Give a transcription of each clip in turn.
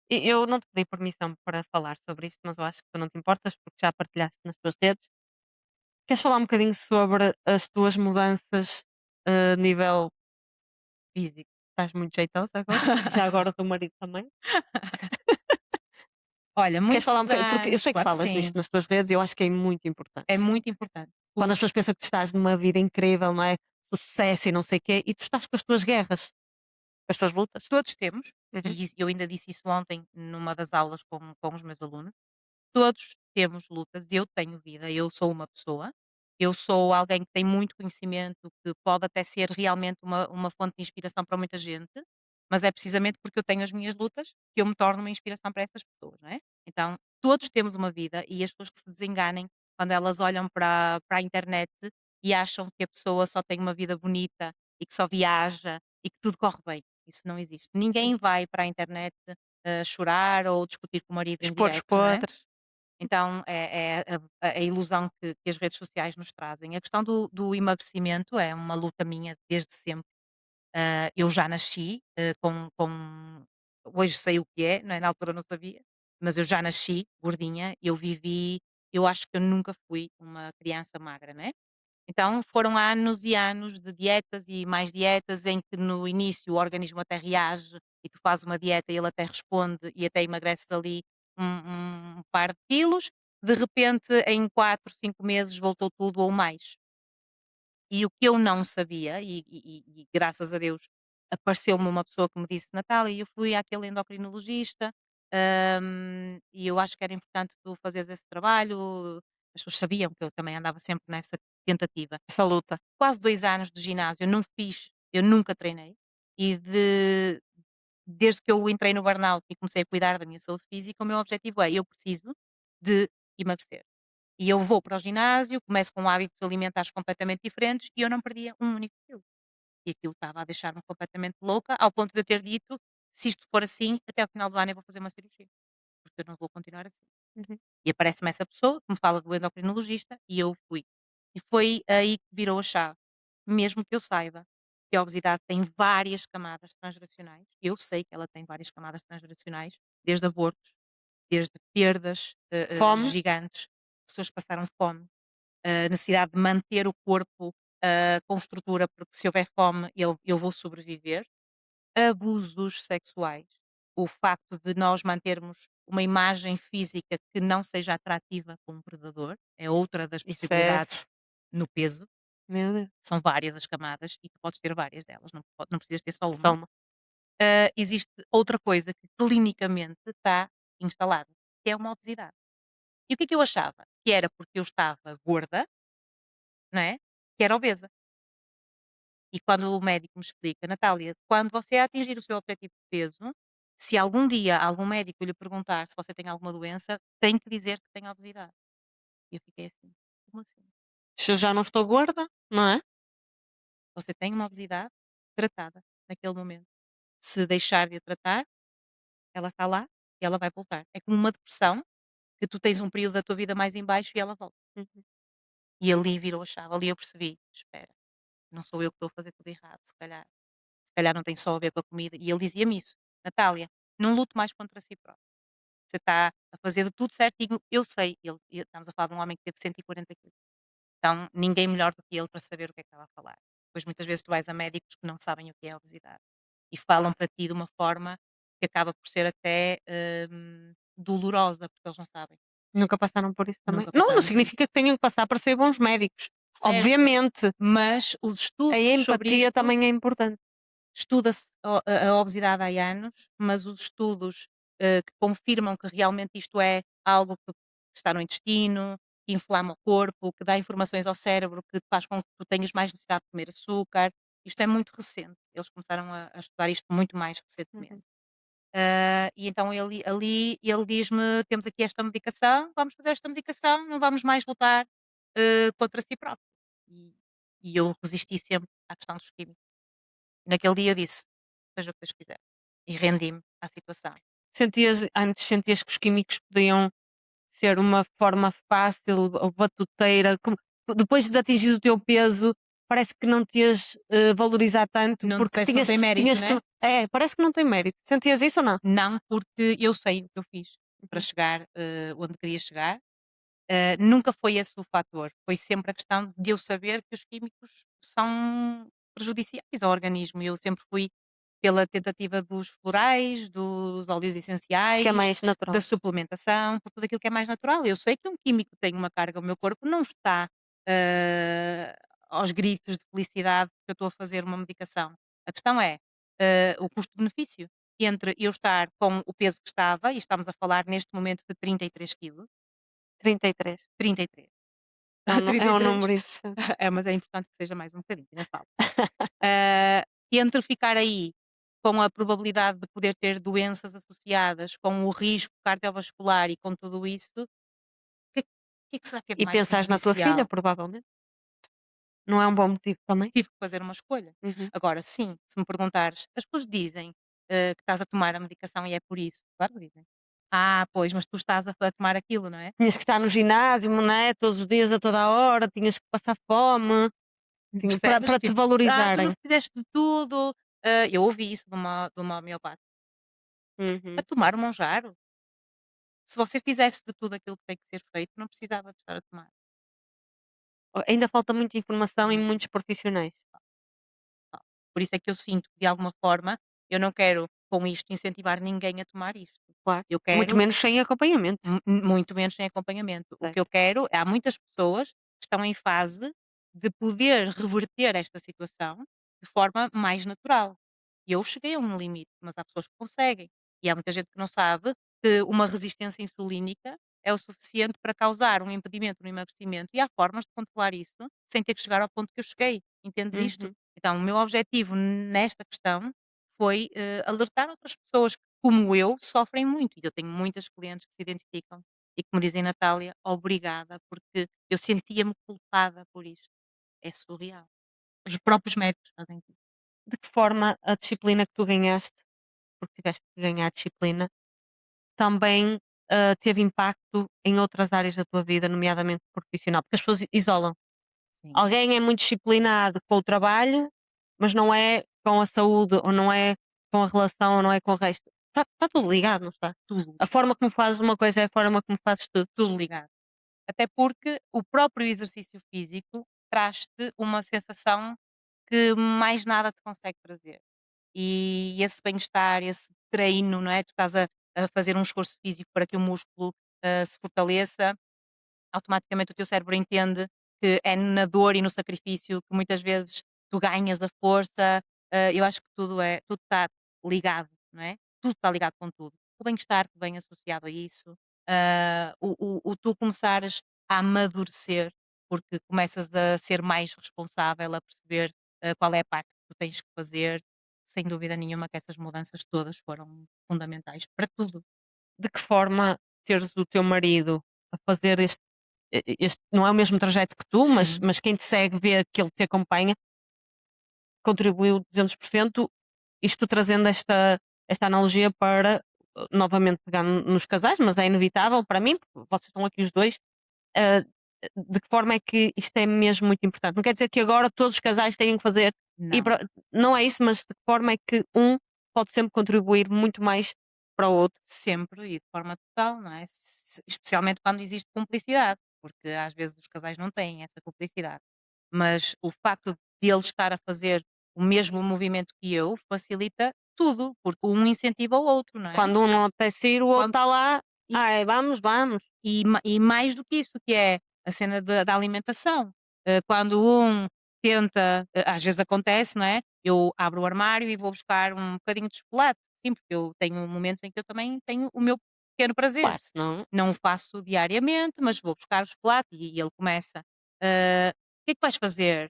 Eu não te pedi permissão para falar sobre isto, mas eu acho que tu não te importas, porque já partilhaste nas tuas redes. Queres falar um bocadinho sobre as tuas mudanças a nível físico? Estás muito jeitosa agora? E já agora o teu marido também? Olha, Queres falar um muitos bocadinho? Porque eu anos, sei que claro que falas sim, nisto nas tuas redes e eu acho que é muito é importante. muito importante. Quando as pessoas pensam que tu estás numa vida incrível, não é? Sucesso e não sei o quê, e tu estás com as tuas guerras, com as tuas lutas. Todos temos, Uhum. e eu ainda disse isso ontem numa das aulas com os meus alunos, todos temos lutas, eu tenho vida, eu sou uma pessoa, eu sou alguém que tem muito conhecimento, que pode até ser realmente uma fonte de inspiração para muita gente, mas é precisamente porque eu tenho as minhas lutas que eu me torno uma inspiração para essas pessoas, não é? Então, todos temos uma vida e as pessoas que se desenganem quando elas olham para a internet e acham que a pessoa só tem uma vida bonita e que só viaja e que tudo corre bem. Isso não existe. Ninguém vai para a internet chorar ou discutir com o marido em Expor os direto, não é? podres. Então é a ilusão que as redes sociais nos trazem. A questão do emagrecimento é uma luta minha desde sempre. Eu já nasci hoje sei o que é, não é? Na altura não sabia, mas eu já nasci gordinha, eu acho que eu nunca fui uma criança magra, né? Então foram anos e anos de dietas e mais dietas em que no início o organismo até reage e tu fazes uma dieta e ele até responde e até emagreces ali um par de quilos, de repente em 4, 5 meses voltou tudo ou mais. E o que eu não sabia, e graças a Deus apareceu-me uma pessoa que me disse: "Natália, eu fui àquele endocrinologista, e eu acho que era importante tu fazeres esse trabalho". As pessoas sabiam que eu também andava sempre nessa tentativa. Essa luta. Quase 2 anos de ginásio eu não fiz, eu nunca treinei, e desde que eu entrei no burnout e comecei a cuidar da minha saúde física, o meu objetivo é: eu preciso de emagrecer. E eu vou para o ginásio, começo com hábitos alimentares completamente diferentes e eu não perdia um único quilo. E aquilo estava a deixar-me completamente louca, ao ponto de eu ter dito: "Se isto for assim, até ao final do ano eu vou fazer uma cirurgia, porque eu não vou continuar assim". Uhum. E aparece-me essa pessoa que me fala do endocrinologista e eu fui. E foi aí que virou a chave. Mesmo que eu saiba que a obesidade tem várias camadas transgeracionais, eu sei que ela tem várias camadas transgeracionais, desde abortos, desde perdas Fome, gigantes, pessoas que passaram fome, a necessidade de manter o corpo com estrutura, porque se houver fome eu vou sobreviver, abusos sexuais, o facto de nós mantermos uma imagem física que não seja atrativa para um predador, é outra das isso é. possibilidades no peso, Meu Deus. são várias as camadas e tu podes ter várias delas, não precisas ter só uma. Soma. Existe outra coisa que clinicamente está instalada, que é uma obesidade. E o que é que eu achava? Que era porque eu estava gorda, não é? Que era obesa. E quando o médico me explica: "Natália, quando você atingir o seu objetivo de peso, se algum dia algum médico lhe perguntar se você tem alguma doença, tem que dizer que tem obesidade". E eu fiquei assim: "Como assim? Se eu já não estou gorda, não é? Você tem uma obesidade tratada naquele momento. Se deixar de a tratar, ela está lá e ela vai voltar. É como uma depressão, que tu tens um período da tua vida mais em baixo e ela volta". Uhum. E ali virou a chave, ali eu percebi: "Espera, não sou eu que estou a fazer tudo errado, se calhar". Se calhar não tem só a ver com a comida. E ele dizia-me isso: "Natália, não lute mais contra si própria. Você está a fazer de tudo certinho". Eu sei, estamos a falar de um homem que teve 140 quilos. Então, ninguém melhor do que ele para saber o que é que estava a falar. Pois muitas vezes tu vais a médicos que não sabem o que é a obesidade e falam para ti de uma forma que acaba por ser até, dolorosa, porque eles não sabem, Nunca passaram por isso também? nunca Não, não passaram por significa isso. que tenham que passar para ser bons médicos. Certo, Obviamente, mas os a estudos sobre empatia isto. também é importante. Estuda-se a obesidade há anos, mas os estudos, que confirmam que realmente isto é algo que está no intestino, que inflama o corpo, que dá informações ao cérebro, que faz com que tu tenhas mais necessidade de comer açúcar. Isto é muito recente, eles começaram a estudar isto muito mais recentemente. Uhum. E então ele diz-me: "Temos aqui esta medicação, vamos fazer esta medicação, não vamos mais lutar, contra si próprio". E eu resisti sempre à questão dos químicos. Naquele dia eu disse: "Seja o que Deus quiser", e rendi-me à situação. Antes sentias que os químicos podiam ser uma forma fácil ou batuteira, como depois de atingires o teu peso, parece que não te ias, valorizar tanto, Não, porque parece que não tem méritos, tinhas né? tu é, parece que não tem mérito. Sentias isso ou não? Não, porque eu sei o que eu fiz para Uhum. chegar, onde queria chegar. Nunca foi esse o fator, foi sempre a questão de eu saber que os químicos são prejudiciais ao organismo. Eu sempre fui pela tentativa dos florais, dos óleos Porque é essenciais, mais da natural. suplementação, por tudo aquilo que é mais natural. Eu sei que um químico tem uma carga, o meu corpo não está eh, aos gritos de felicidade porque eu estou a fazer uma medicação. A questão é o custo-benefício entre eu estar com o peso que estava, e estamos a falar neste momento de 33 quilos, 33. 33. É um 33. número interessante. Mas é importante que seja mais um bocadinho, ainda falta. Ah, e entre ficar aí com a probabilidade de poder ter doenças associadas, com o risco cardiovascular e com tudo isso, o que é que será que é E mais pensares na tua filha, prejudicial? provavelmente. Não é um bom motivo também? Tive que fazer uma escolha. Uhum. Agora, sim, se me perguntares, as pessoas dizem que estás a tomar a medicação e é por isso. Claro que dizem. Ah, pois, mas tu estás a tomar aquilo, não é? Tinhas que estar no ginásio, não é, todos os dias, a toda a hora, tinhas que passar fome, Percebes? para te Tipo, tu não valorizarem. fizeste de tudo. Eu ouvi isso de uma homeopata. A Uhum. tomar o Monjaro? Se você fizesse de tudo aquilo que tem que ser feito, não precisava de estar a tomar. Ainda falta muita informação e Hum, muitos profissionais, Tal. Por isso é que eu sinto que, de alguma forma, eu não quero, com isto, incentivar ninguém a tomar isto. claro. Eu Muito quero menos sem acompanhamento, muito menos sem acompanhamento. O que eu certo. quero há muitas pessoas que estão em fase de poder reverter esta situação de forma mais natural. Eu cheguei a um limite, mas há pessoas que conseguem. E há muita gente que não sabe que uma resistência insulínica é o suficiente para causar um impedimento no emagrecimento e há formas de controlar isso sem ter que chegar ao ponto que eu cheguei. Entendes isto? Uhum. Então, o meu objetivo nesta questão foi alertar outras pessoas que, como eu, sofrem muito. E eu tenho muitas clientes que se identificam e que me dizem: Natália, obrigada, porque eu sentia-me culpada por isto. É surreal. Os próprios médicos fazem isso. De que forma a disciplina que tu ganhaste, porque tiveste que ganhar disciplina, também, teve impacto em outras áreas da tua vida, nomeadamente profissional? Porque as pessoas isolam. Sim. Alguém é muito disciplinado com o trabalho, mas não é com a saúde, ou não é com a relação, ou não é com o resto. Está tudo ligado, não está? Tudo, A forma como fazes uma coisa é a forma como fazes tudo. tudo ligado. Até porque o próprio exercício físico traz-te uma sensação que mais nada te consegue trazer. E esse bem-estar, esse treino, não é? Tu estás a fazer um esforço físico para que o músculo se fortaleça, automaticamente o teu cérebro entende que é na dor e no sacrifício que muitas vezes tu ganhas a força. Eu acho que tudo está ligado, não é? Tudo está ligado com tudo. O bem-estar que vem associado a isso, o tu começares a amadurecer, porque começas a ser mais responsável, a perceber qual é a parte que tu tens que fazer. Sem dúvida nenhuma que essas mudanças todas foram fundamentais para tudo. De que forma teres o teu marido a fazer este não é o mesmo trajeto que tu, mas Sim. quem te segue vê que ele te acompanha, contribuiu 200%, isto trazendo esta analogia para, novamente pegar nos casais, mas é inevitável para mim, porque vocês estão aqui os 2. Ah, de que forma é que isto é mesmo muito importante? Não quer dizer que agora todos os casais tenham que fazer e Não. para não é isso, mas de que forma é que um pode sempre contribuir muito mais para o outro? Sempre e de forma total, não é? Especialmente quando existe cumplicidade, porque às vezes os casais não têm essa cumplicidade. Mas o facto de ele estar a fazer o mesmo movimento que eu facilita tudo, porque um incentiva o outro, não é? Quando um não apetece ir, o outro Quando, está lá: e, "Ai, vamos, vamos". e mais do que isso, que é a cena da alimentação. Quando um tenta, às vezes acontece, não é? Eu abro o armário e vou buscar um bocadinho de chocolate. Sim, porque eu tenho momentos em que eu também tenho o meu pequeno prazer. Claro, senão Não o faço diariamente, mas vou buscar o chocolate e ele começa. O que é que vais fazer?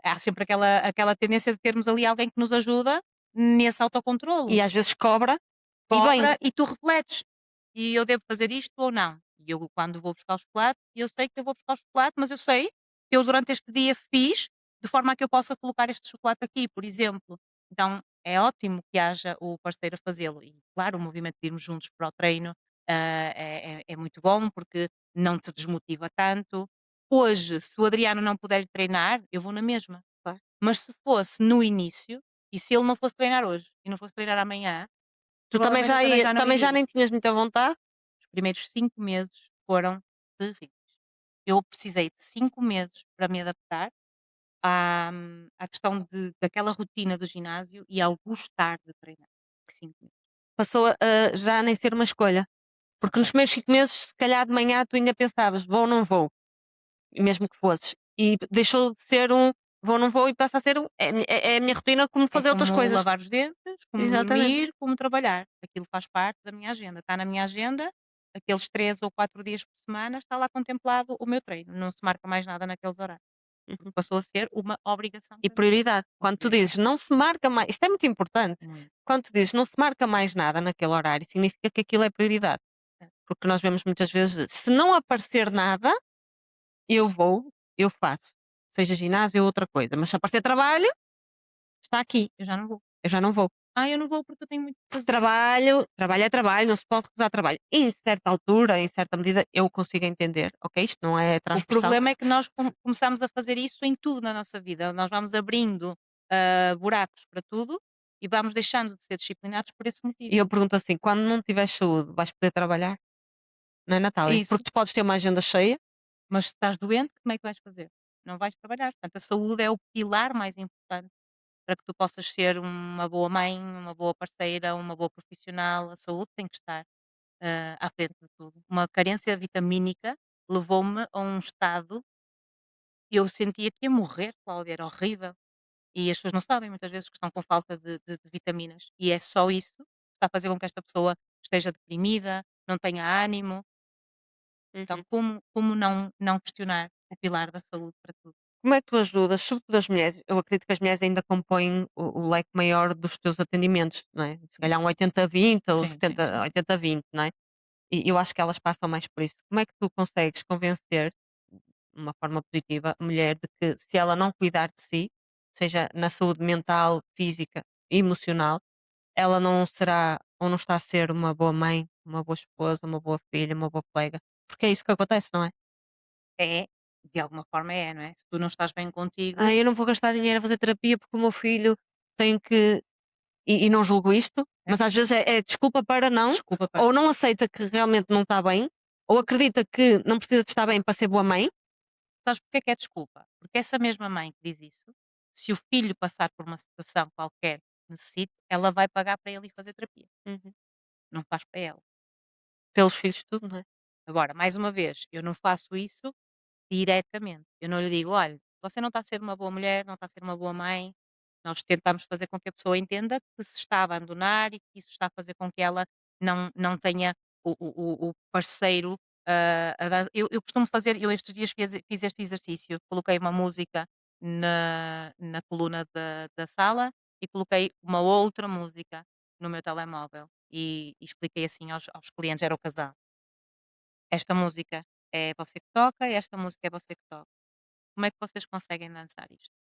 Há sempre aquela tendência de termos ali alguém que nos ajuda nesse autocontrolo. e às vezes cobra, e bem, Cobra e tu refletes: "E eu devo fazer isto ou não?" E eu, quando vou buscar o chocolate, eu sei que eu vou buscar o chocolate, mas eu sei que eu durante este dia fiz de forma a que eu possa colocar este chocolate aqui, por exemplo. Então é ótimo que haja o parceiro a fazê-lo e claro, o movimento de irmos juntos para o treino, é muito bom, porque não te desmotiva tanto. Hoje, se o Adriano não puder treinar, eu vou na mesma. Claro. Mas se fosse no início, e se ele não fosse treinar hoje e não fosse treinar amanhã, Tu também provavelmente eu também já não também já iria. nem tinhas muita vontade? Os primeiros 5 meses foram terríveis. Eu precisei de 5 meses para me adaptar à questão daquela rotina do ginásio e ao gostar de treinar. 5 meses, Passou a já nem ser uma escolha? Porque nos já. primeiros 5 meses, se calhar de manhã tu ainda pensavas: "Vou ou não vou?", mesmo que fosses. E deixou de ser um "vou ou não vou" e passa a ser um é a minha rotina como É fazer outras como coisas. lavar os dentes, como Exatamente. dormir, como trabalhar. Aquilo faz parte da minha agenda. Está na minha agenda, aqueles 3 ou 4 dias por semana, está lá contemplado o meu treino. Não se marca mais nada naqueles horários, porque Uhum. passou a ser uma obrigação E para mim. prioridade. Quando tu Prioridade, dizes: "Não se marca mais", isto é muito importante. muito. Quando tu dizes: "Não se marca mais nada naquele horário", significa que aquilo é prioridade. É. Porque nós vemos muitas vezes, se não aparecer nada, eu vou, eu faço. Seja ginásio ou outra coisa, mas se aparecer trabalho, está aqui, Eu já não vou. eu já não vou. Eu não vou porque eu tenho muito que Porque fazer. trabalho é trabalho, não se pode recusar trabalho. E em certa altura, em certa medida, eu consigo entender, ok, isto não é O transversal. problema é que nós começamos a fazer isso em tudo na nossa vida. Nós vamos abrindo, buracos para tudo e vamos deixando de ser disciplinados por esse motivo. E eu pergunto assim: quando não tiveres saúde, vais poder trabalhar? Não é, Natália? Isso. Porque tu podes ter uma agenda cheia. Mas se estás doente, como é que vais fazer? Não vais trabalhar. Portanto, a saúde é o pilar mais importante para que tu possas ser uma boa mãe, uma boa parceira, uma boa profissional. A saúde tem que estar à frente de tudo. Uma carência vitamínica levou-me a um estado, eu sentia que ia morrer, Cláudia, era horrível. E as pessoas não sabem muitas vezes que estão com falta de vitaminas. E é só isso que está a fazer com que esta pessoa esteja deprimida, não tenha ânimo. Então, Uhum. como não questionar o pilar da saúde para tudo? Como é que tu ajudas, sobretudo as mulheres? Eu acredito que as mulheres ainda compõem o leque maior dos teus atendimentos, não é? Se calhar um 80-20 ou Sim, sim, sim, 70, sim. 80-20, não é? E eu acho que elas passam mais por isso. Como é que tu consegues convencer, de uma forma positiva, a mulher de que se ela não cuidar de si, seja na saúde mental, física e emocional, ela não será ou não está a ser uma boa mãe, uma boa esposa, uma boa filha, uma boa colega? Porque é isso que acontece, não é? É, de alguma forma é, não é? Se tu não estás bem contigo, "Ai, eu não vou gastar dinheiro a fazer terapia porque o meu filho tem que", e não julgo isto, é mas às vezes é desculpa para não, desculpa para ou não aceita que realmente não está bem, ou acredita que não precisa de estar bem para ser boa mãe. sabes porque é desculpa? Porque essa mesma mãe que diz isso, se o filho passar por uma situação qualquer que necessite, ela vai pagar para ele ir fazer terapia, Uhum. não faz para ela. Pelos filhos tudo, não é? Agora, mais uma vez, eu não faço isso diretamente. Eu não lhe digo: "Olha, você não está a ser uma boa mulher, não está a ser uma boa mãe". Nós tentamos fazer com que a pessoa entenda que se está a abandonar e que isso está a fazer com que ela não tenha o parceiro, a dar eu costumo fazer eu estes dias fiz este exercício, coloquei uma música na coluna da sala e coloquei uma outra música no meu telemóvel e expliquei assim aos clientes, era o casal: "Esta música é você que toca, esta música é você que toca. Como é que vocês conseguem dançar isto?",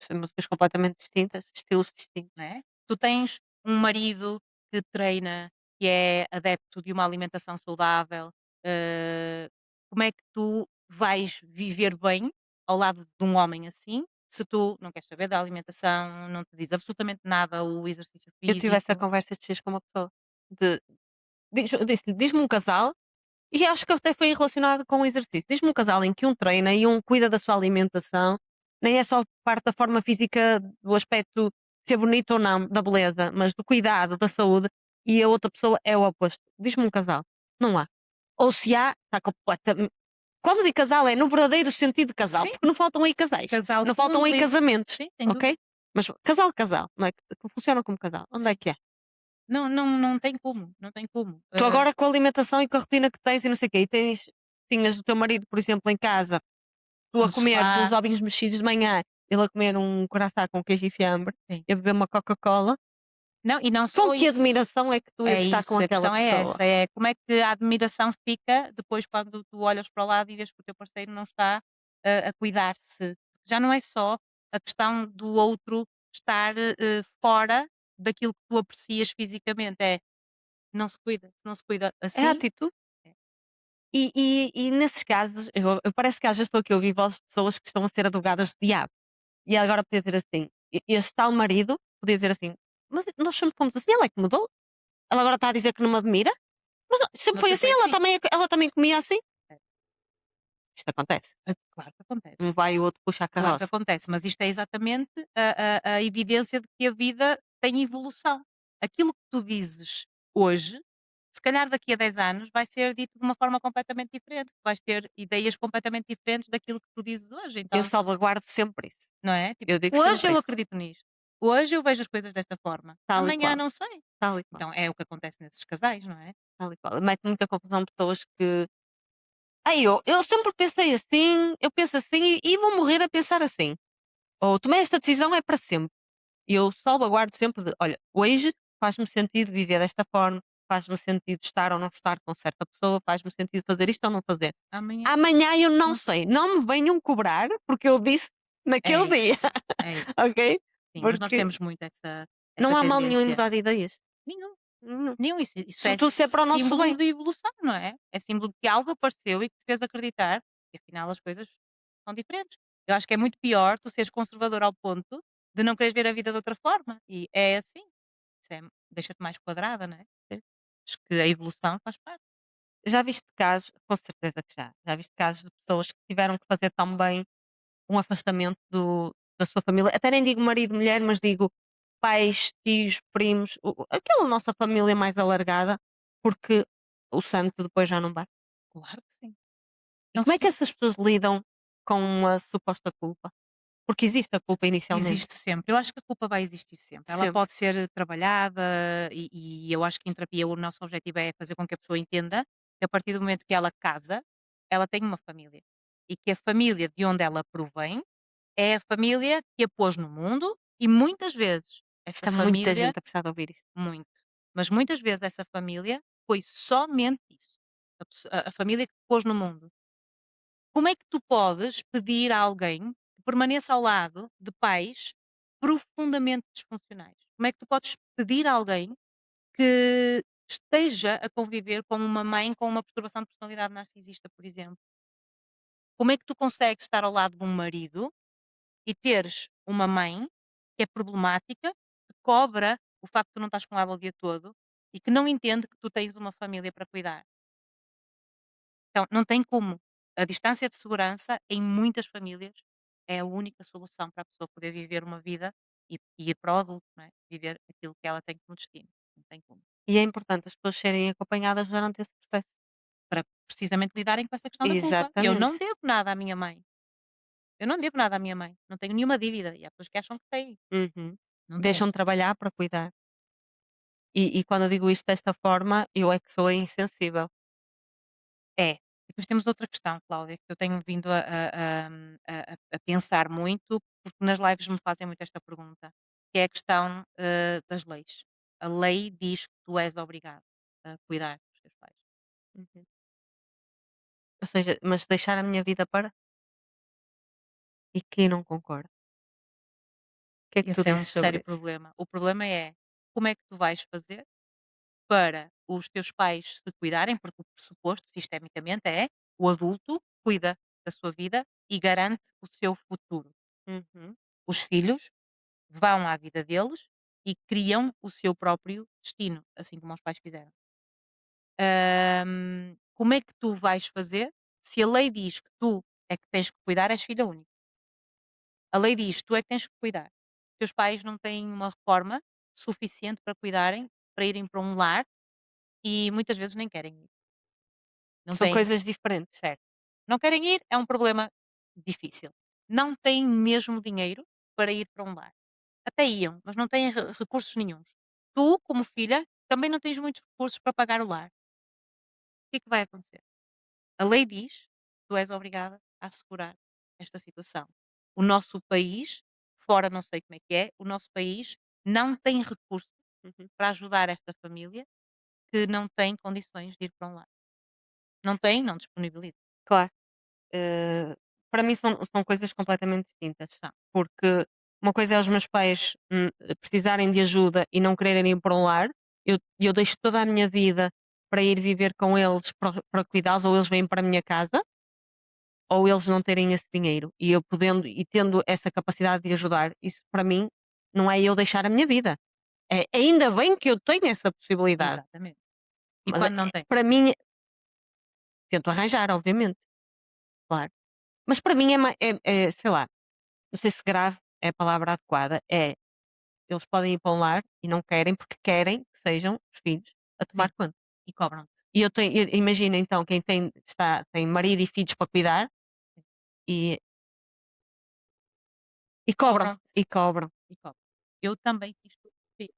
São músicas completamente distintas, estilos distintos. não é? Tu tens um marido que treina, que é adepto de uma alimentação saudável, eh, como é que tu vais viver bem ao lado de um homem assim, se tu não queres saber da alimentação, não te diz absolutamente nada o exercício Eu tive essa físico? conversa estes dias com uma pessoa, de eu disse-lhe: "Diz-me um casal", e acho que até foi relacionado com o exercício. "Diz-me um casal em que um treina e um cuida da sua alimentação, nem é só parte da forma física, do aspecto de ser bonito ou não, da beleza, mas do cuidado, da saúde, e a outra pessoa é o oposto. Diz-me um casal. Não há. Ou se há, está completamente. Quando digo casal, é no verdadeiro sentido de casal, Sim, porque não faltam aí casais, casal não faltam aí cúmplice. casamentos, Sim, sem ok? dúvida. Mas casal, casal, não é? Que funciona como casal. Onde é Sim. que é? Não tem como, não tem como. Tu agora com a alimentação e com a rotina que tens e não sei o quê, e tinhas o teu marido, por exemplo, em casa, tu a No comeres uns sofá. ovinhos mexidos de manhã, ele a comer um coração com queijo e fiambre, Sim. e a beber uma Coca-Cola, Não, e não com só que isso. admiração é que tu ias É estar com isso, a aquela questão é pessoa? essa, é como é que a admiração fica depois quando tu olhas para o lado e vês que o teu parceiro não está a cuidar-se. Já não é só a questão do outro estar, fora daquilo que tu aprecias fisicamente, é não se cuida, se não se cuida É a assim, atitude. é. E nesses casos, eu parece que às vezes estou aqui a ouvir vozes de pessoas que estão a ser advogadas do diabo. E agora podia dizer assim, este tal marido podia dizer assim: "Mas nós sempre fomos assim, ela é que mudou. Ela agora está a dizer que não me admira, mas sempre Não foi sei, assim, foi assim. ela também comia assim". É, Isto acontece. claro que Um acontece. vai e o outro puxa a Claro que carroça. acontece, mas isto é exatamente a evidência de que a vida tem evolução. Aquilo que tu dizes hoje, se calhar daqui a 10 anos vai ser dito de uma forma completamente diferente, tu vais ter ideias completamente diferentes daquilo que tu dizes hoje, Eu então, salvaguardo sempre isso. não é? Tipo, Eu digo hoje sempre eu isso, acredito nisto, hoje eu vejo as coisas desta forma, tal e amanhã qual, não sei. tal e qual, Então é o que acontece nesses casais, não é? tal e qual. Mete muita confusão pessoas que: "Ai, eu sempre pensei assim, eu penso assim e vou morrer a pensar assim", ou "tomei esta decisão é para sempre". E eu salvaguardo sempre de: "Olha, hoje faz-me sentido viver desta forma, faz-me sentido estar ou não estar com certa pessoa, faz-me sentido fazer isto ou não fazer. Amanhã Amanhã eu não não sei. sei, não me venham cobrar porque eu disse É naquele dia", isso, é isso. ok? Sim, mas nós Porque temos muito essa não há mal nenhum em tendência. mudar de ideias. Nenhum. Não. Nenhum, isso é Sobretudo se é para o nosso símbolo bem. de evolução, não é? É símbolo de que algo apareceu e que te fez acreditar que afinal as coisas são diferentes. Eu acho que é muito pior tu seres conservador ao ponto de não quereres ver a vida de outra forma. E é assim. Isso deixa-te mais quadrada, não é? Acho que a evolução faz parte. Já viste casos, com certeza que já viste casos de pessoas que tiveram que fazer também um afastamento da sua família, até nem digo marido, mulher, mas digo pais, tios, primos, aquela nossa família mais alargada, porque o santo depois já não bate. Claro que sim. E Não como se é que pode. essas pessoas lidam com a suposta culpa? Porque existe a culpa inicialmente. Existe sempre. Eu acho que a culpa vai existir sempre. Ela Sempre. pode ser trabalhada e eu acho que em terapia o nosso objetivo é fazer com que a pessoa entenda que a partir do momento que ela casa, ela tem uma família. E que a família de onde ela provém é a família que a pôs no mundo e muitas vezes essa Está muita família, gente a precisar de ouvir isto. muito, mas muitas vezes essa família foi somente isso. A família que te pôs no mundo. Como é que tu podes pedir a alguém que permaneça ao lado de pais profundamente disfuncionais? Como é que tu podes pedir a alguém que esteja a conviver com uma mãe com uma perturbação de personalidade narcisista, por exemplo? Como é que tu consegues estar ao lado de um marido e teres uma mãe que é problemática, que cobra o facto de tu não estás com ela o dia todo e que não entende que tu tens uma família para cuidar? Então, não tem como. A distância de segurança, em muitas famílias, é a única solução para a pessoa poder viver uma vida e ir para o adulto, não é? Viver aquilo que ela tem como destino. Não tem como. E é importante as pessoas serem acompanhadas durante esse processo. Para precisamente lidarem com essa questão da culpa. Eu não Exatamente. devo nada à minha mãe. Eu não devo nada à minha mãe. Não tenho nenhuma dívida. E há pessoas que acham que têm. Uhum. Não Deixam têm. de trabalhar para cuidar. E quando eu digo isto desta forma, eu é que sou a insensível. É. E depois temos outra questão, Cláudia, que eu tenho vindo a pensar muito, porque nas lives me fazem muito esta pergunta, que é a questão das leis. A lei diz que tu és obrigado a cuidar dos teus pais. Uhum. Ou seja, mas deixar a minha vida para? E quem não concorda? O que é que tu Esse é um dizes sério sobre isso? problema. O problema é como é que tu vais fazer para os teus pais se cuidarem, porque o pressuposto, sistemicamente, é o adulto cuida da sua vida e garante o seu futuro. Uhum. Os filhos vão à vida deles e criam o seu próprio destino, assim como os pais fizeram. Como é que tu vais fazer se a lei diz que tu é que tens que cuidar, és filha única? A lei diz que tu é que tens que cuidar. Os teus pais não têm uma reforma suficiente para cuidarem, para irem para um lar e muitas vezes nem querem ir. Não São têm, coisas diferentes. certo? Não querem ir é um problema difícil. Não têm mesmo dinheiro para ir para um lar. Até iam, mas não têm recursos nenhuns. Tu, como filha, também não tens muitos recursos para pagar o lar. O que é que vai acontecer? A lei diz que tu és obrigada a assegurar esta situação. O nosso país, fora não sei como é, o nosso país não tem recursos Uhum. para ajudar esta família que não tem condições de ir para um lar. Não tem, não disponibiliza. Claro. Eh, para mim são coisas completamente distintas. São. Porque uma coisa é os meus pais precisarem de ajuda e não quererem ir para um lar. Eu deixo toda a minha vida para ir viver com eles para cuidá-los, ou eles vêm para a minha casa, ou eles não terem esse dinheiro. E eu podendo e tendo essa capacidade de ajudar, isso para mim não é eu deixar a minha vida. É ainda bem que eu tenho essa possibilidade, exatamente. E mas quando não tem? para mim tento arranjar, obviamente, claro. Mas para mim sei lá, não sei se grave é a palavra adequada, eles podem ir para um lar e não querem, porque querem que sejam os filhos a Sim, tomar conta. e cobram-te. E eu tenho imagina então quem tem marido e filhos para cuidar e cobram, Cobram-te e cobram. e cobram. Eu também fiz tudo o que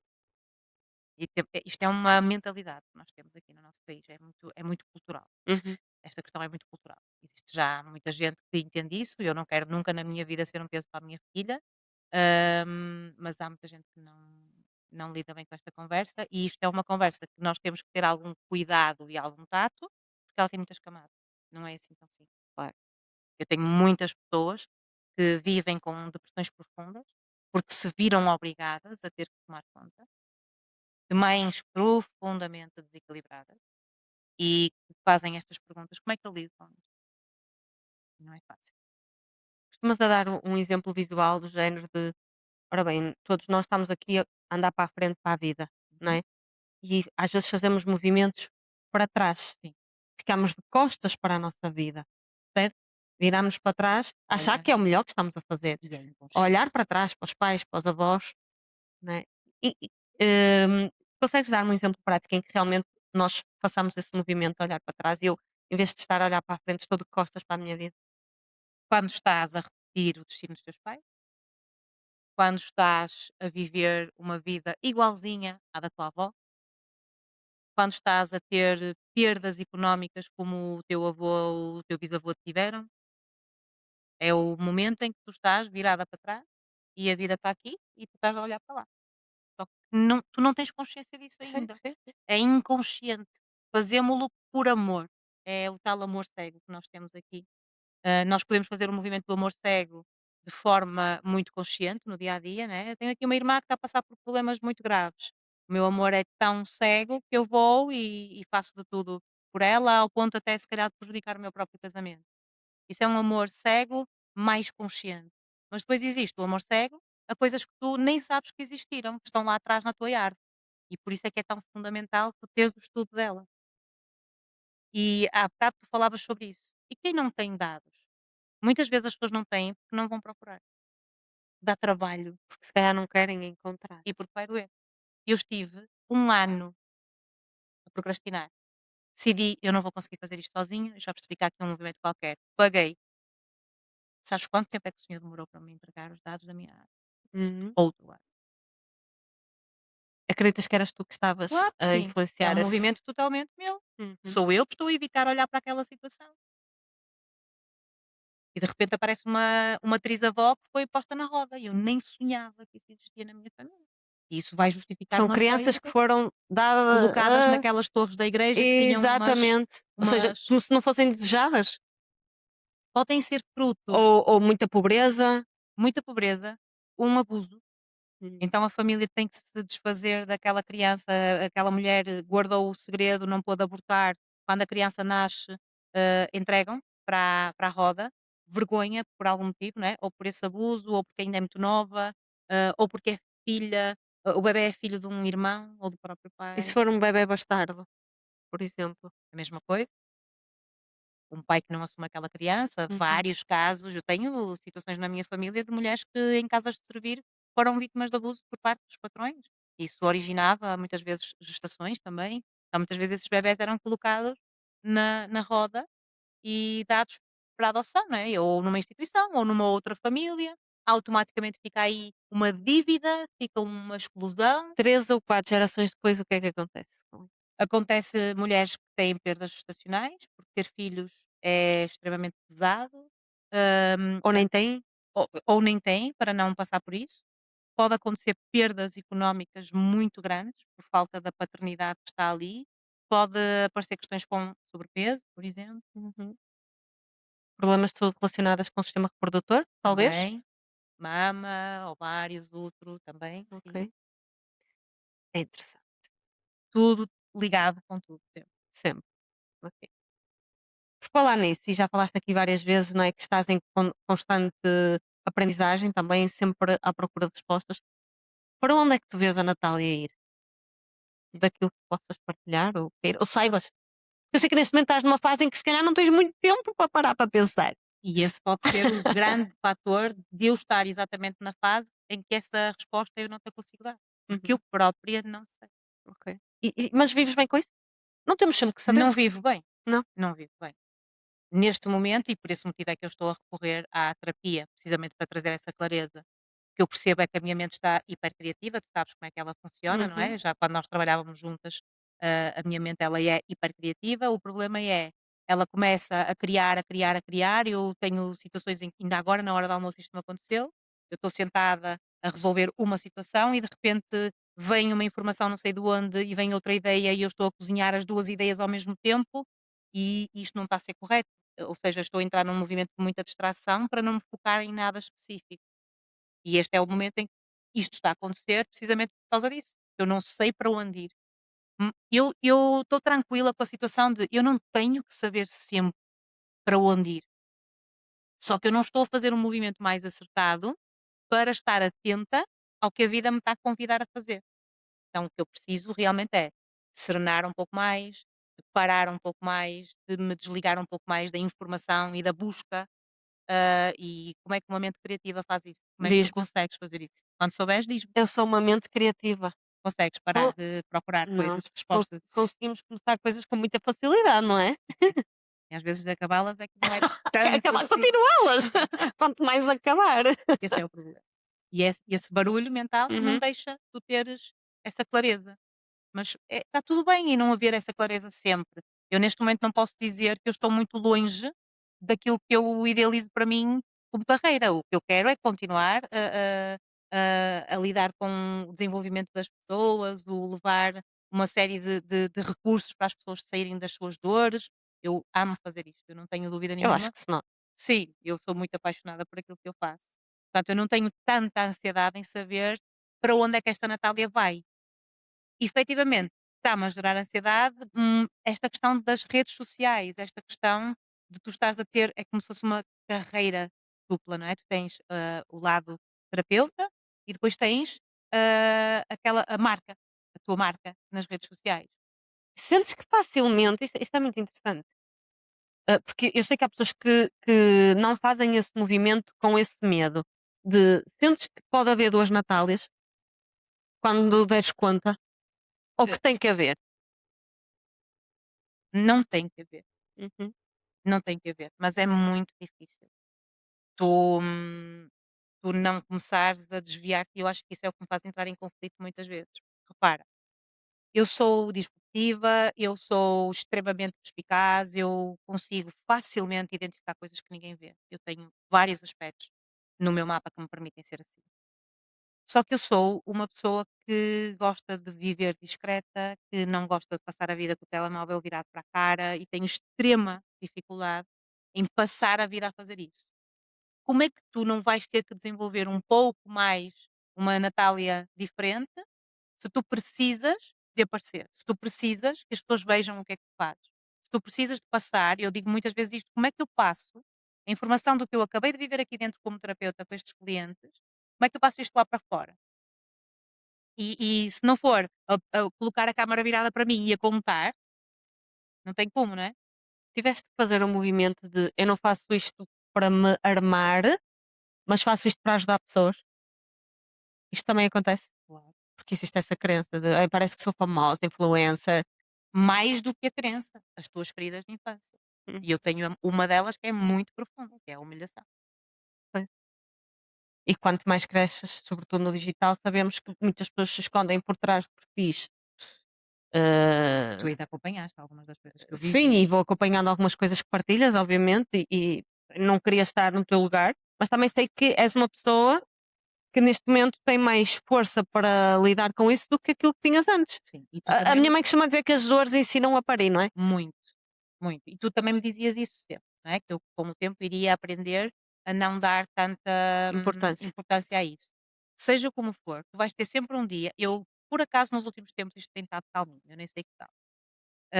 isto é uma mentalidade que nós temos aqui no nosso país, é muito cultural. Uhum, Esta questão é muito cultural. Existe já muita gente que entende isso, eu não quero nunca na minha vida ser um peso para a minha filha, mas há muita gente que não lida bem com esta conversa e isto é uma conversa que nós temos que ter algum cuidado e algum tato, porque ela tem muitas camadas, não é assim tão simples. claro. Eu tenho muitas pessoas que vivem com depressões profundas, porque se viram obrigadas a ter que tomar conta de mães profundamente desequilibradas e que fazem estas perguntas: como é que eu lido com isto? Não é fácil. Costumas a dar um exemplo visual do género de, ora bem, todos nós estamos aqui a andar para a frente para a vida, não Uhum. é? E às vezes fazemos movimentos para trás, Sim, ficamos de costas para a nossa vida, certo? Viramos para trás, achar olha, que é o melhor que estamos a fazer, e é inconsciente. olhar para trás, para os pais, para os avós, não é? E, consegues dar-me um exemplo prático em que realmente nós façamos esse movimento de olhar para trás e eu, em vez de estar a olhar para a frente, estou de costas para a minha vida? Quando estás a repetir o destino dos teus pais, quando estás a viver uma vida igualzinha à da tua avó, quando estás a ter perdas económicas como o teu avô ou o teu bisavô tiveram, é o momento em que tu estás virada para trás e a vida está aqui e tu estás a olhar para lá. Só que tu não tens consciência disso Sim, ainda. sim, sim. É inconsciente. Fazemos-lo por amor. É o tal amor cego que nós temos aqui. Nós podemos fazer o movimento do amor cego de forma muito consciente no dia a dia, né? Eu tenho aqui uma irmã que está a passar por problemas muito graves. O meu amor é tão cego que eu vou e faço de tudo por ela, ao ponto até se calhar de prejudicar o meu próprio casamento. Isso é um amor cego mais consciente. Mas depois existe o amor cego a coisas que tu nem sabes que existiram, que estão lá atrás na tua árvore. E por isso é que é tão fundamental tu teres o estudo dela. E há bocado tu falavas sobre isso. E quem não tem dados? Muitas vezes as pessoas não têm porque não vão procurar. Dá trabalho Porque se calhar não querem encontrar. e porque vai doer. Eu estive um ano a procrastinar. Decidi, eu não vou conseguir fazer isto sozinha, já percebi que há aqui um movimento qualquer. Paguei. Sabes quanto tempo é que o senhor demorou para me entregar os dados da minha área? Uhum. Outro ano. Acreditas que eras tu que estavas Claro que a sim. É um influenciar esse. movimento totalmente meu. Uhum. Sou eu que estou a evitar olhar para aquela situação. E de repente aparece uma trisavó que foi posta na roda e eu nem sonhava que isso existia na minha família. E isso vai justificar São uma série crianças de que coisas. foram dadas Colocadas naquelas torres da igreja que tinham umas exatamente. Ou seja, umas como se não fossem desejadas. podem ser fruto Ou muita pobreza. muita pobreza, um abuso. Hum. Então a família tem que se desfazer daquela criança, aquela mulher guardou o segredo, não pôde abortar. Quando a criança nasce, entregam para a roda, vergonha por algum motivo, né? Ou por esse abuso, ou porque ainda é muito nova, ou porque é filha, o bebê é filho de um irmão ou do próprio E se pai, for um bebé bastardo, por exemplo? a mesma coisa. Um pai que não assume aquela criança, Uhum. vários casos. Eu tenho situações na minha família de mulheres que em casas de servir foram vítimas de abuso por parte dos patrões. Isso originava muitas vezes gestações também. Então, muitas vezes esses bebés eram colocados na roda e dados para adoção, não é? Ou numa instituição, ou numa outra família. Automaticamente fica aí uma dívida, fica uma exclusão. 3 ou 4 gerações depois, o que é que acontece com isso? Acontece mulheres que têm perdas gestacionais, porque ter filhos é extremamente pesado. Hum, Ou nem têm? ou nem têm, para não passar por isso. Pode acontecer perdas económicas muito grandes, por falta da paternidade que está ali. Pode aparecer questões com sobrepeso, por exemplo, Uhum. Problemas de saúde relacionadas com o sistema reprodutor, talvez? também. Mama, ovários, útero, também, sim. Ok. É interessante. Tudo ligado com tudo. sempre. Ok. Por falar nisso, e já falaste aqui várias vezes, não é, que estás em constante aprendizagem, também sempre à procura de respostas. Para onde é que tu vês a Natália ir? Daquilo que possas partilhar ou saibas? Eu sei que neste momento estás numa fase em que se calhar não tens muito tempo para parar para pensar. E esse pode ser o grande fator de eu estar exatamente na fase em que essa resposta eu não te consigo dar, porque eu Uhum, própria não sei. ok. Mas vives bem com isso? Não temos sempre que saber, Não vivo bem, não? não vivo bem. Neste momento, e por esse motivo é que eu estou a recorrer à terapia, precisamente para trazer essa clareza, que eu percebo é que a minha mente está hipercriativa, tu sabes como é que ela funciona, não Uhum. é? Já quando nós trabalhávamos juntas, a minha mente ela é hipercriativa, o problema é, ela começa a criar, a criar, a criar, eu tenho situações em que ainda agora na hora do almoço isto me aconteceu, eu estou sentada a resolver uma situação e de repente vem uma informação não sei de onde e vem outra ideia e eu estou a cozinhar as 2 ideias ao mesmo tempo e isto não está a ser correto. Ou seja, estou a entrar num movimento de muita distração para não me focar em nada específico. E este é o momento em que isto está a acontecer precisamente por causa disso. Eu não sei para onde ir. Eu estou tranquila com a situação de eu não tenho que saber sempre para onde ir. Só que eu não estou a fazer um movimento mais acertado para estar atenta ao que a vida me está a convidar a fazer. Então o que eu preciso realmente é serenar um pouco mais, de parar um pouco mais, de me desligar um pouco mais da informação e da busca. E como é que uma mente criativa faz isso? Como é que tu Diz-me. consegues fazer isso? Quando souberes, diz-me. Eu sou uma mente criativa. Consegues parar Co de procurar Nós coisas, respostas conseguimos começar coisas com muita facilidade, não é? e às vezes acabá-las é que não é tanto Acabar assim. continuá-las, quanto mais acabar. Esse é o problema. E esse barulho mental não Uhum. deixa tu teres essa clareza. Mas está tudo bem em não haver essa clareza sempre. Eu neste momento não posso dizer que eu estou muito longe daquilo que eu idealizo para mim como carreira. O que eu quero é continuar a lidar com o desenvolvimento das pessoas, o levar uma série de recursos para as pessoas saírem das suas dores. Eu amo fazer isto, eu não tenho dúvida Eu acho nenhuma. que se nota. Sim, eu sou muito apaixonada por aquilo que eu faço. Portanto, eu não tenho tanta ansiedade em saber para onde é que esta Natália vai. Efetivamente, está-me a gerar ansiedade, esta questão das redes sociais, esta questão de tu estares a ter é como se fosse uma carreira dupla, não é? Tu tens, o lado terapeuta e depois tens, a marca, a tua marca nas redes sociais. Sentes que facilmente isto é muito interessante, porque eu sei que há pessoas que não fazem esse movimento com esse medo de sentes que pode haver 2 Natálias quando deres conta, ou Eh, que tem que haver? não tem que haver, Uhum. não tem que haver, mas é muito difícil. Tu, tu não começares a desviar-te e eu acho que isso é o que me faz entrar em conflito muitas vezes. Repara, eu sou disruptiva, eu sou extremamente perspicaz, eu consigo facilmente identificar coisas que ninguém vê. Eu tenho vários aspectos no meu mapa que me permitem ser assim. Só que eu sou uma pessoa que gosta de viver discreta, que não gosta de passar a vida com o telemóvel virado para a cara e tenho extrema dificuldade em passar a vida a fazer isso. Como é que tu não vais ter que desenvolver um pouco mais uma Natália diferente se tu precisas de aparecer, se tu precisas que as pessoas vejam o que é que tu fazes, se tu precisas de passar, e eu digo muitas vezes isto, como é que eu passo a informação do que eu acabei de viver aqui dentro como terapeuta com estes clientes, como é que eu passo isto lá para fora? E se não for a colocar a câmara virada para mim e a contar, não tem como, não é? Tiveste que fazer um movimento de: "Eu não faço isto para me armar, mas faço isto para ajudar pessoas"? Isto também acontece? Claro. Porque existe essa crença de: "Ai, parece que sou famosa, influencer". Mais do que a crença, as tuas feridas de infância. Hum, E eu tenho uma delas que é muito profunda, que é a humilhação. pois. E quanto mais cresces, sobretudo no digital, sabemos que muitas pessoas se escondem por trás de perfis. Tu eh, ainda acompanhaste algumas das coisas que eu sim, vivi. e vou acompanhando algumas coisas que partilhas, obviamente, e não queria estar no teu lugar, mas também sei que és uma pessoa que neste momento tem mais força para lidar com isso do que aquilo que tinhas antes. Sim, e tu A também minha mãe costuma dizer que as dores ensinam a parir, não é? muito, muito. E tu também me dizias isso sempre, não é? Que eu com o tempo iria aprender a não dar tanta, Importância. importância a isso. Seja como for, tu vais ter sempre um dia, eu por acaso nos últimos tempos isto tem estado calminho, eu nem sei que tal.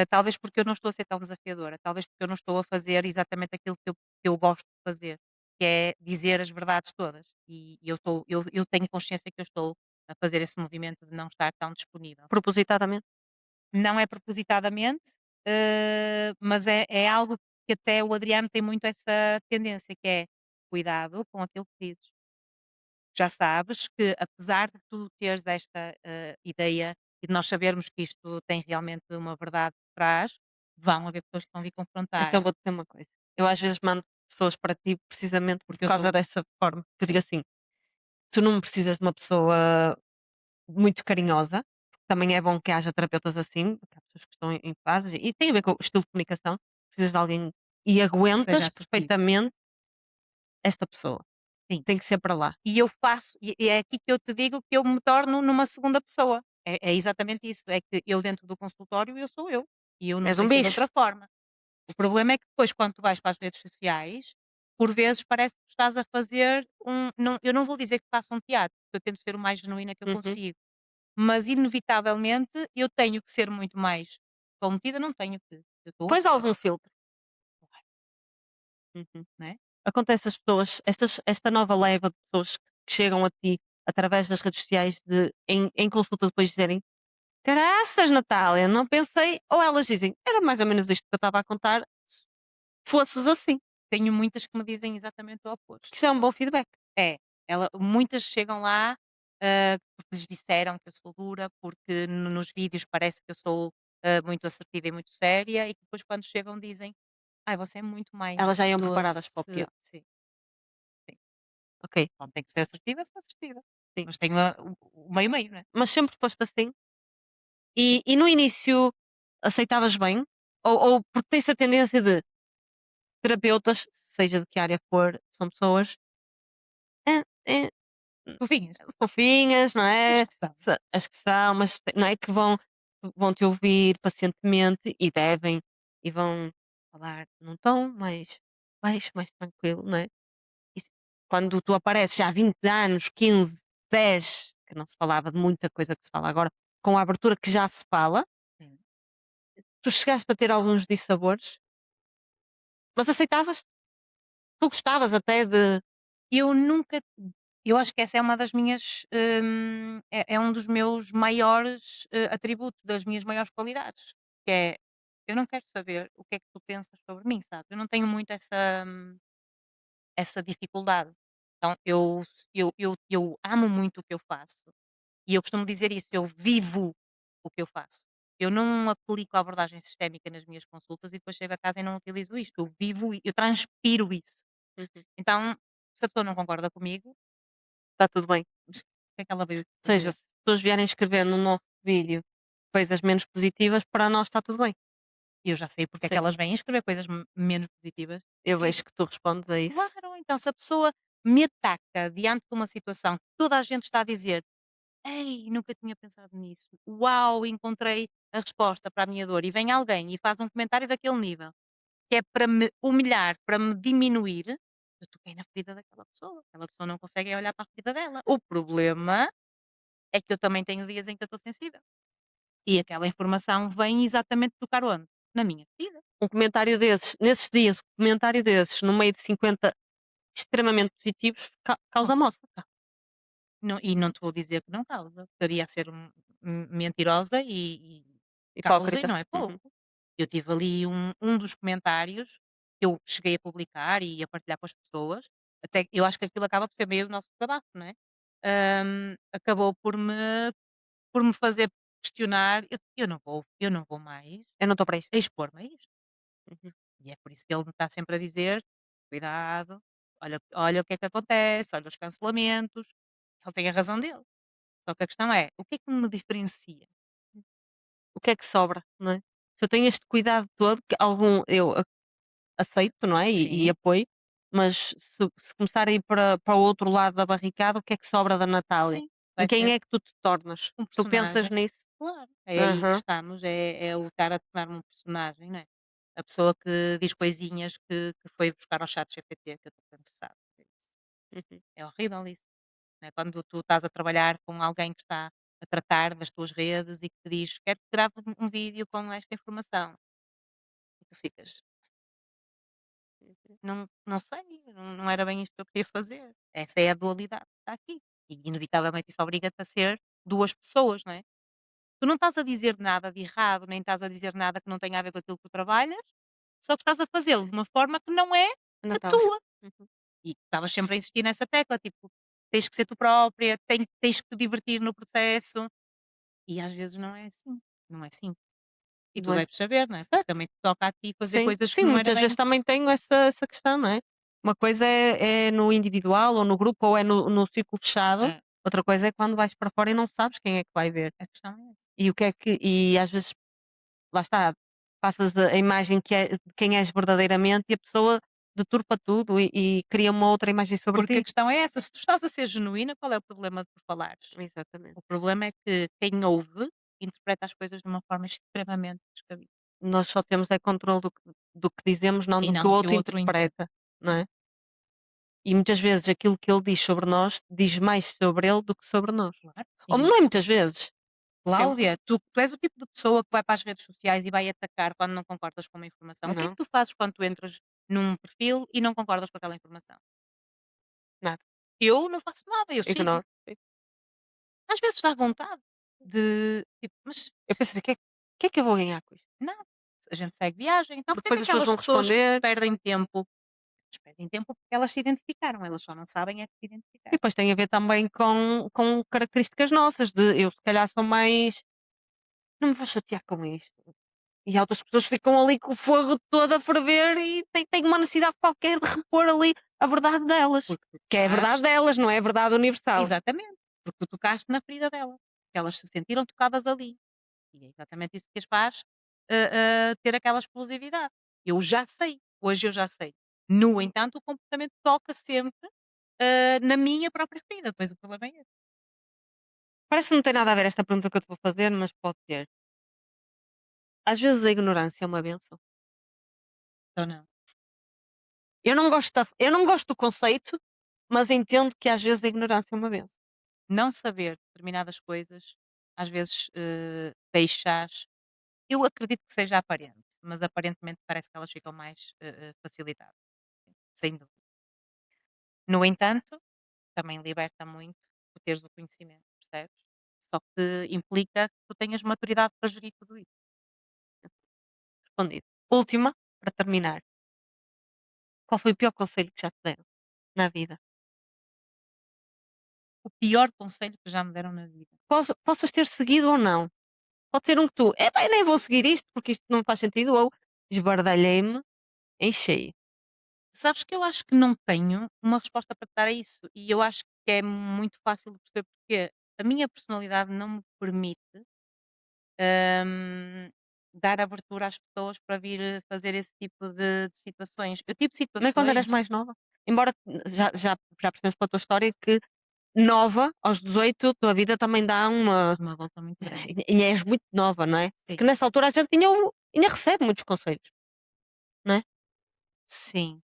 talvez porque eu não estou a ser tão desafiadora, talvez porque eu não estou a fazer exatamente aquilo que eu gosto de fazer, que é dizer as verdades todas. E eu tenho consciência que eu estou a fazer esse movimento de não estar tão disponível. Propositadamente? Não é propositadamente, mas é algo que até o Adriano tem muito essa tendência, que é cuidado com aquilo que dizes. Já sabes que apesar de tu teres esta, ideia e de nós sabermos que isto tem realmente uma verdade por trás, vão haver pessoas que vão vir confrontar, Então vou-te dizer uma coisa, eu às vezes mando pessoas para ti precisamente por porque eu causa sou dessa forma, que eu digo sim, assim: "Tu não precisas de uma pessoa muito carinhosa", porque também é bom que haja terapeutas assim, porque há pessoas que estão em fases e tem a ver com o estilo de comunicação, precisas de alguém e que seja aguentas assertivo. perfeitamente esta pessoa, Sim. tem que ser para lá. E eu faço e é aqui que eu te digo que eu me torno numa segunda pessoa. É exatamente isso, é que eu dentro do consultório eu sou eu, e eu não És sei um ser de bicho. outra forma. O problema é que depois quando tu vais para as redes sociais, por vezes parece que tu estás a fazer não eu não vou dizer que faço um teatro, porque eu tento ser o mais genuína que eu Uhum. consigo, mas inevitavelmente eu tenho que ser muito mais contida, não tenho que, eu estou a Pões ser, algum filtro. Uhum. né. Acontece as pessoas, esta nova leva de pessoas que chegam a ti através das redes sociais em consulta depois dizerem: "Caraças, Natália, não pensei", ou elas dizem: "Era mais ou menos isto que eu estava a contar, se fosses assim", Tenho muitas que me dizem exatamente o que oposto. isso é um bom feedback. É, muitas chegam lá, porque lhes disseram que eu sou dura, porque nos vídeos parece que eu sou, muito assertiva e muito séria, e que depois quando chegam dizem: "Ai, você é muito mais Elas já iam preparadas para o doce". pior. Sim, sim. Ok, Quando tem que ser assertiva, sou assertiva. sim. Mas tenho o meio-meio, né. Mas sempre foste assim? Sim. E no início aceitavas bem? Ou porque tens a tendência de terapeutas, seja de que área for, são pessoas, "Ah, Fofinhas? fofinhas, não Acho é? que são. As que são, mas não é que vão te ouvir pacientemente e devem, e vão falar num tom mais baixo, mais tranquilo, não é? E quando tu apareces já há 20 anos, 15, 10, que não se falava de muita coisa que se fala agora, com a abertura que já se fala, Sim. tu chegaste a ter alguns dissabores, mas aceitavas, tu gostavas até de Eu nunca eu acho que essa é uma das minhas, é um dos meus maiores, atributos, das minhas maiores qualidades, que é, eu não quero saber o que é que tu pensas sobre mim, sabe? Eu não tenho muito essa dificuldade. Então eu amo muito o que eu faço, e eu costumo dizer isso, eu vivo o que eu faço. Eu não aplico a abordagem sistémica nas minhas consultas e depois chego a casa e não utilizo isto, eu vivo eu transpiro isso. uhum, Então, se a pessoa não concorda comigo, está tudo bem. mas o que é que ela veio Ou seja, fazer? se pessoas vierem escrever no nosso vídeo coisas menos positivas, para nós está tudo bem. Eu já sei porque é que Sim, elas vêm escrever coisas menos positivas. eu Que vejo que tu respondes a isso. claro, então se a pessoa me ataca diante de uma situação que toda a gente está a dizer: "Ei, nunca tinha pensado nisso. Uau, encontrei a resposta para a minha dor", e vem alguém e faz um comentário daquele nível, que é para me humilhar, para me diminuir, eu toquei na ferida daquela pessoa. Aquela pessoa não consegue é olhar para a ferida dela. O problema é que eu também tenho dias em que eu estou sensível. E aquela informação vem exatamente tocar onde? Na minha ferida. Um comentário desses, nesses dias, um comentário desses, no meio de 50 extremamente positivos, Oh, causa moça. tá. Não, e não te vou dizer que não causa. Estaria a ser mentirosa e causa e Hipócrita. não é Uhum. pouco. Eu tive ali um dos comentários que eu cheguei a publicar e a partilhar com as pessoas, até eu acho que aquilo acaba por ser meio o nosso desabafo, não é? Acabou por me fazer questionar, eu não vou mais Eu não estou para isto. expor-me a isto. Uhum. E é por isso que ele me está sempre a dizer: "Cuidado, olha o que é que acontece, olha os cancelamentos". Ele tem a razão dele. Só que a questão é, o que é que me diferencia? O que é que sobra, não é? Se eu tenho este cuidado todo, que algum eu aceito, não é? E Sim, apoio, mas se começar a ir para o outro lado da barricada, o que é que sobra da Natália? sim, Em vai quem ser é que tu te tornas? um Tu pensas personagem. nisso? Claro, é aí que Aham. estamos, é o estar a tornar-me um personagem, não é? A pessoa que diz coisinhas que foi buscar ao chat GPT, que eu estou cansada disso. Uhum. É horrível isso, não é? Quando tu estás a trabalhar com alguém que está a tratar das tuas redes e que te diz: "Quero que grave um vídeo com esta informação", e tu ficas: "Não sei, não era bem isto que eu queria fazer". Essa é a dualidade que está aqui. E inevitavelmente isso obriga-te a ser 2 pessoas, não é? Tu não estás a dizer nada de errado, nem estás a dizer nada que não tenha a ver com aquilo que tu trabalhas, só que estás a fazê-lo de uma forma que não é Ainda a estavas tua. uhum. E estavas sempre a insistir nessa tecla, tipo, tens que ser tu própria, tens que te divertir no processo, e às vezes não é assim, não é assim. E tu Não é deves saber, não é? Porque certo. também te toca a ti fazer Sim, coisas que sim, não era muitas vezes bem também tenho essa questão, não é? Uma coisa é no individual ou no grupo ou é no círculo fechado, é, outra coisa é quando vais para fora e não sabes quem é que vai ver. a questão é essa. E o que é que e às vezes, lá está, passas a imagem que é de quem és verdadeiramente e a pessoa deturpa tudo e cria uma outra imagem sobre Porque a ti. questão é essa, se tu estás a ser genuína, qual é o problema de tu falares? O Exatamente. problema é que quem ouve interpreta as coisas de uma forma extremamente descabida, Nós só temos é controle do que dizemos, não e do que não o do que o outro outro interpreta. interpreta, não Sim. é? E muitas vezes aquilo que ele diz sobre nós diz mais sobre ele do que sobre nós. Claro que Ou sim. não é muitas vezes, sempre. Cláudia, tu és o tipo de pessoa que vai para as redes sociais e vai atacar quando não concordas com uma informação. O que é que Não, tu fazes quando tu entras num perfil e não concordas com aquela informação? nada. Eu não faço nada, eu sigo. Ignoro. Às vezes dá vontade de, tipo, mas Eu pensei: "O que é que eu vou ganhar com isto?" não, a gente segue viagem. Então Porque porque é que depois as pessoas aquelas vão pessoas responder perdem tempo? Elas perdem tempo porque elas se identificaram, elas só não sabem é que se e identificaram. depois tem a ver também com características nossas, de eu se calhar sou mais: "Não me vou chatear com isto." E outras pessoas ficam ali com o fogo todo a ferver e têm uma necessidade qualquer de repor ali a verdade delas, Porque tu que é a verdade tocaste, delas, não é a verdade universal. exatamente, porque tu tocaste na ferida delas, porque elas se sentiram tocadas ali. E é exatamente isso que as faz, ter aquela explosividade. Eu já sei, hoje eu já sei. No entanto, o comportamento toca sempre, na minha própria ferida, depois o problema é esse. Parece que não tem nada a ver esta pergunta que eu te vou fazer, mas pode ter. Às vezes a ignorância é uma benção. Então não. Eu não gosto do conceito, mas entendo que às vezes a ignorância é uma benção. Não saber determinadas coisas, às vezes, deixas, eu acredito que seja aparente, mas aparentemente parece que elas ficam mais, facilitadas, sem dúvida. No entanto, também liberta muito tu teres o conhecimento, percebes? Só que implica que tu tenhas maturidade para gerir tudo isso. Respondido. Última, para terminar. Qual foi o pior conselho que já te deram na vida? O pior conselho que já me deram na vida. Possas ter seguido ou não. Pode ser um que tu, epá, eu nem vou seguir isto porque isto não faz sentido, ou esbardalhei-me em cheio. Sabes que eu acho que não tenho uma resposta para te dar a isso, e eu acho que é muito fácil de perceber porque a minha personalidade não me permite, hum, dar abertura às pessoas para vir fazer esse tipo de situações. Eu tive Nem quando eras situações, mais nova. Embora já percebemos pela tua história que nova, aos 18, a tua vida também dá uma. uma volta muito grande. E és muito nova, não é? Sim, Porque nessa altura a gente ainda recebe muitos conselhos, não é? sim.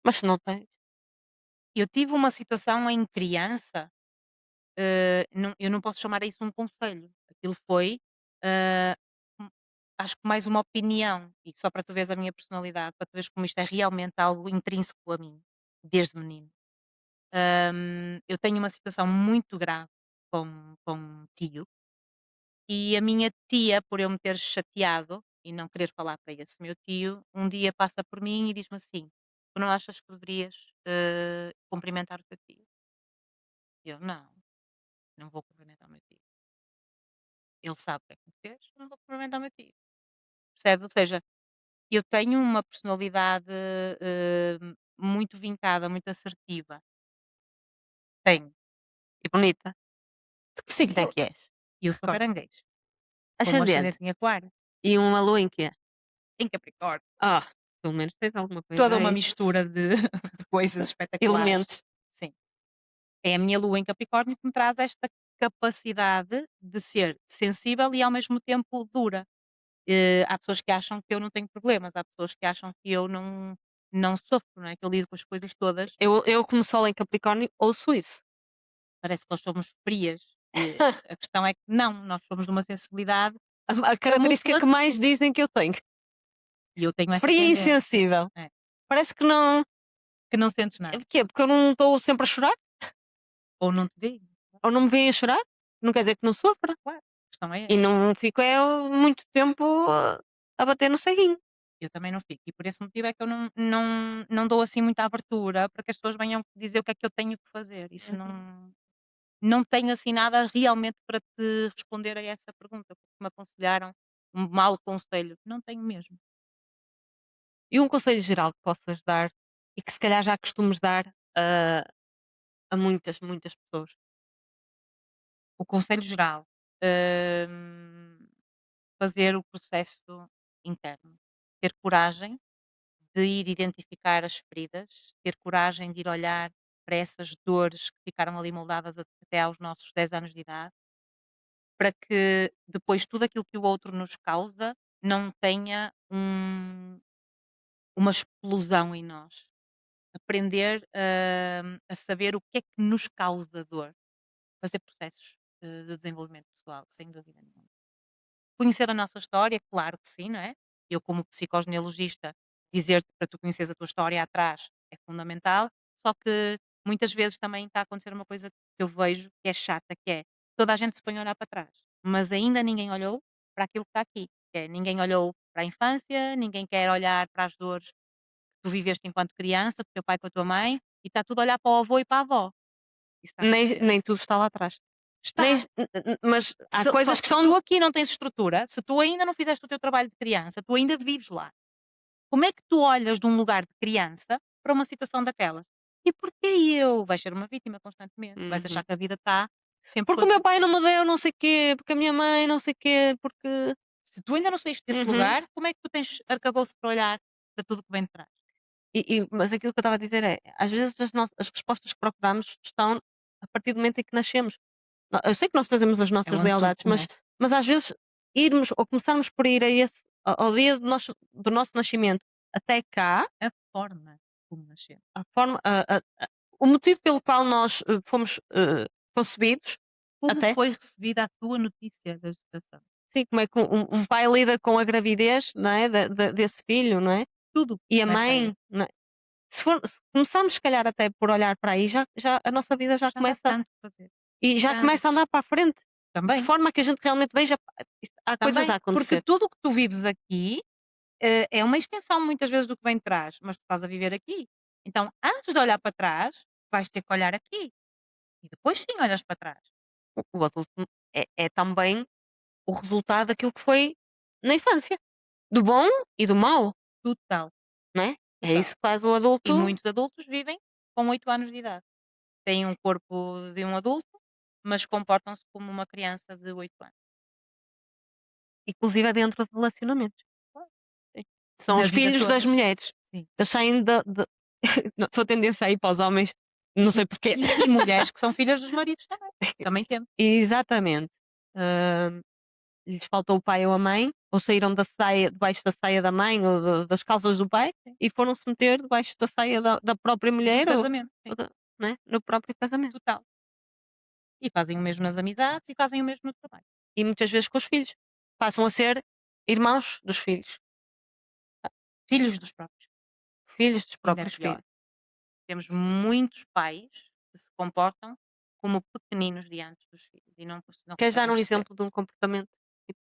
Mas se não tens, Eu tive uma situação em criança. Eu não posso chamar a isso um conselho. Aquilo foi, eh, hum, acho que mais uma opinião, e só para tu veres a minha personalidade, para tu veres como isto é realmente algo intrínseco a mim, desde menino. Eu tenho uma situação muito grave com um tio, e a minha tia, por eu me ter chateado e não querer falar para esse meu tio, um dia passa por mim e diz-me assim: "Tu não achas que deverias, cumprimentar o teu tio?" Eu: "Não, não vou cumprimentar o meu tio. Ele sabe o que é que me fez, não vou cumprimentar o meu tio." Percebes? Ou seja, eu tenho uma personalidade, muito vincada, muito assertiva. Tenho. e bonita. De que E signo é eu que és? eu sou Recorda. caranguejo, como Ascendente. ascendente em aquário, E uma lua em quê? em Capricórnio. Ah, pelo menos tens alguma coisa Toda uma aí. mistura de de coisas espetaculares. Elementos. Sim. É a minha lua em Capricórnio que me traz esta capacidade de ser sensível e ao mesmo tempo dura. Há pessoas que acham que eu não tenho problemas, há pessoas que acham que eu não sofro, não é, que eu lido com as coisas todas. Eu como sol em Capricórnio ouço isso. Parece que nós somos frias. A questão é que não, nós somos de uma sensibilidade A característica camufla que mais tudo, dizem que eu tenho. e eu tenho essa Fria e tendência. insensível. É, Parece que não. que não sentes É nada, porquê? Porque eu não estou sempre a chorar? ou não te veem. Ou não me veem a chorar? Não quer dizer que não sofra. Claro, a questão é E essa. não fico muito tempo a bater no ceguinho. Eu também não fico, e por esse motivo é que eu não dou assim muita abertura para que as pessoas venham dizer o que é que eu tenho que fazer. Isso Uhum. não tenho assim nada realmente para te responder a essa pergunta, porque me aconselharam um mau conselho. Não tenho mesmo. E um conselho geral que possas dar e que se calhar já costumes dar a muitas, muitas pessoas. O conselho geral, hum, fazer o processo interno. Ter coragem de ir identificar as feridas, ter coragem de ir olhar para essas dores que ficaram ali moldadas até aos nossos 10 anos de idade, para que depois tudo aquilo que o outro nos causa não tenha uma explosão em nós. Aprender a saber o que é que nos causa dor. Fazer processos de desenvolvimento pessoal, sem dúvida nenhuma. Conhecer a nossa história, claro que sim, não é? Eu, como psicogenealogista, dizer-te para tu conheceres a tua história atrás é fundamental, só que muitas vezes também está a acontecer uma coisa que eu vejo que é chata, que é toda a gente se põe a olhar para trás, mas ainda ninguém olhou para aquilo que está aqui. Que é, ninguém olhou para a infância, ninguém quer olhar para as dores que tu viveste enquanto criança, com o teu pai, com a tua mãe, e está tudo a olhar para o avô e para a avó. Isso está a acontecer. Nem tudo está lá atrás. Nem, Está. mas há Só coisas que que se são. tu aqui não tens estrutura, se tu ainda não fizeste o teu trabalho de criança, tu ainda vives lá. Como é que tu olhas de um lugar de criança para uma situação daquelas? E porquê eu? Vais ser uma vítima constantemente. Vais achar Uhum. que a vida está sempre Porque o contra meu pai ti. não me deu não sei quê, porque a minha mãe não sei quê, porque. Se tu ainda não saíste desse Uhum. lugar, como é que tu tens arcabouço para olhar para tudo o que vem de trás? Mas aquilo que eu estava a dizer é, às vezes as respostas que procuramos estão a partir do momento em que nascemos. Eu sei que nós trazemos as É nossas onde tudo lealdades, começa. mas às vezes irmos ou começarmos por ir ao dia do nosso nascimento até cá, A forma como nascemos. a forma, o motivo pelo qual nós fomos concebidos, Como até, foi recebida a tua notícia da gestação? sim, como é que um pai lida com a gravidez, não é, desse filho, não é? Tudo E a começa aí. mãe, não é? Se começarmos se calhar até por olhar para aí, já a nossa vida já Já dá começa tanto para fazer. e já começa a Tanto. andar para a frente, de Também. forma a que a gente realmente veja, pá, há coisas Também. a Porque acontecer. tudo o que tu vives aqui é uma extensão muitas vezes do que vem de trás, mas tu estás a viver aqui. Então, antes de olhar para trás, vais ter que olhar aqui e depois sim olhas para trás. O adulto é também o resultado daquilo que foi na infância, do bom e do mau, Total, não é? É total. isso que faz o E adulto, muitos adultos vivem com 8 anos de idade. Têm um corpo de um adulto, mas comportam-se como uma criança de 8 anos. inclusive dentro de relacionamentos. Claro. Sim. São Na os vida filhos das toda. mulheres. Sim. Eles saem não, sou tendência a ir para os homens, não sei porquê. E mulheres que são filhas dos maridos também. Também temos. Exatamente. Hã, lhes faltou o pai ou a mãe, ou saíram debaixo da saia da mãe ou das calças do pai Sim. e foram-se meter debaixo da saia da própria Do mulher casamento. ou Sim. né, no próprio casamento. Total. E fazem o mesmo nas amizades e fazem o mesmo no trabalho. E muitas vezes com os filhos. Passam a ser irmãos dos filhos, Filhos dos próprios. filhos dos Ainda é próprios pior. filhos. Temos muitos pais que se comportam como pequeninos diante dos filhos e não Queres dar conseguem um perceber. exemplo de um comportamento? Tipo,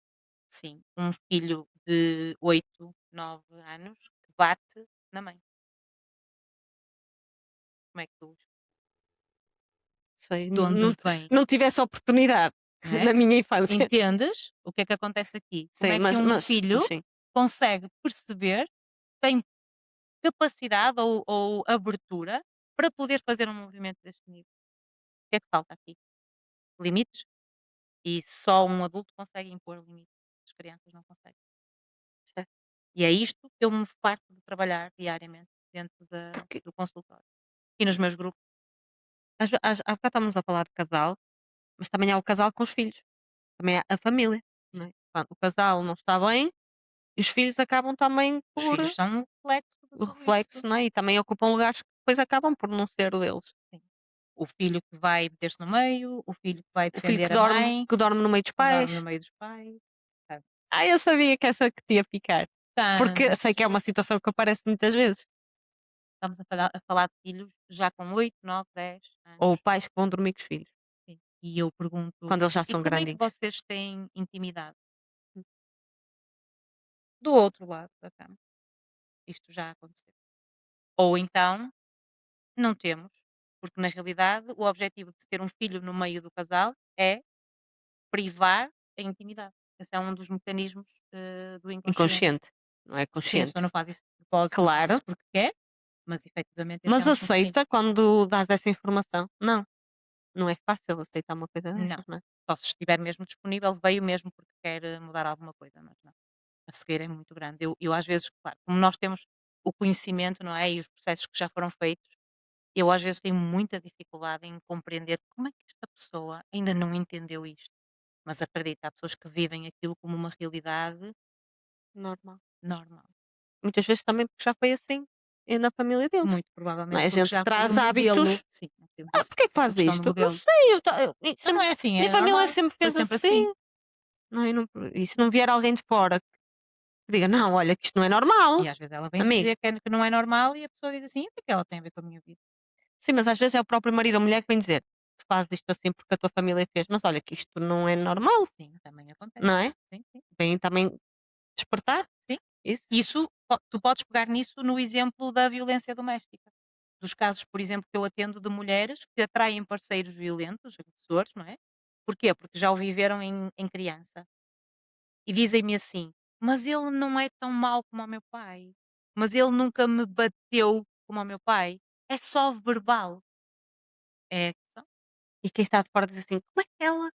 Sim, um filho de 8, 9 anos que bate na mãe. Como é que tu sei, de onde vem, não tive essa oportunidade não é? na minha infância. Entendes o que é que acontece aqui? Como Sim, é que um mas filho sim, consegue perceber, tem capacidade ou abertura para poder fazer um movimento deste nível? O que é que falta aqui? Limites? E só um adulto consegue impor limites. As crianças não conseguem. certo. E é isto que eu me farto de trabalhar diariamente dentro Porque do consultório. E nos meus grupos. há bocado estávamos a falar de casal, mas também há o casal com os filhos, também há a família, não é? Quando o casal não está bem, e os filhos acabam também Os por filhos são um reflexo de o tudo isto. reflexo, não é? E também ocupam lugares que depois acabam por não ser o deles. Sim. O filho que vai meter-se no meio, o filho que vai O filho defender a mãe, que dorme no meio dos que dorme pais. no meio dos pais. Sabe, Eu sabia que essa que te ia picar, porque sei tantas. que é uma situação que aparece muitas vezes. Estamos a falar de filhos já com 8, 9, 10 Ou anos. pais que vão dormir com os filhos, Sim. E eu pergunto: quando eles já "E são como é que grandinhos. vocês têm intimidade?" Do outro lado da cama. Isto já aconteceu. Ou então, não temos, porque na realidade o objetivo de ter um filho no meio do casal é privar a intimidade. Esse é um dos mecanismos, do inconsciente. Inconsciente, não é Sim, a pessoa consciente. não faz isso de propósito, não faz Claro, isso porque quer, mas efetivamente esse é mas um dos mecanismos. aceita quando dás essa informação. Não, não é fácil aceitar uma coisa Não, dessas, não é? só se estiver mesmo disponível, veio mesmo porque quer mudar alguma coisa, mas não. A cegueira é muito grande. Eu às vezes, claro, como nós temos o conhecimento, não é, e os processos que já foram feitos, eu às vezes tenho muita dificuldade em compreender como é que esta pessoa ainda não entendeu isto. Mas acredita, há pessoas que vivem aquilo como uma realidade Normal. normal. Muitas vezes também porque já foi assim, na família deles, Muito não provavelmente é? A porque gente já foi o traz modelo. hábitos. Sim, nós temos Porque é que essa faz questão do isto? Não modelo. sei, Não, não é assim, minha é família normal. sempre Foi fez sempre assim. assim, não é? E se não vier alguém de fora que diga: "Não, olha que isto não é normal, E às vezes ela vem amigo". dizer que não é normal e a pessoa diz assim: "O que é que ela tem a ver com a minha vida?" Sim, mas às vezes é o próprio marido ou mulher que vem dizer: "Tu fazes isto assim porque a tua família fez", mas olha que isto não é normal, Sim, também acontece. não é? Sim, sim, Vem também despertar sim. isso. Isso tu podes pegar nisso no exemplo da violência doméstica. Dos casos, por exemplo, que eu atendo de mulheres que atraem parceiros violentos, agressores, não é? Porquê? Porque já o viveram em criança. E dizem-me assim: "Mas ele não é tão mau como o meu pai. Mas ele nunca me bateu como o meu pai. É só verbal." É a questão. E quem está de fora diz assim: "Como é que ela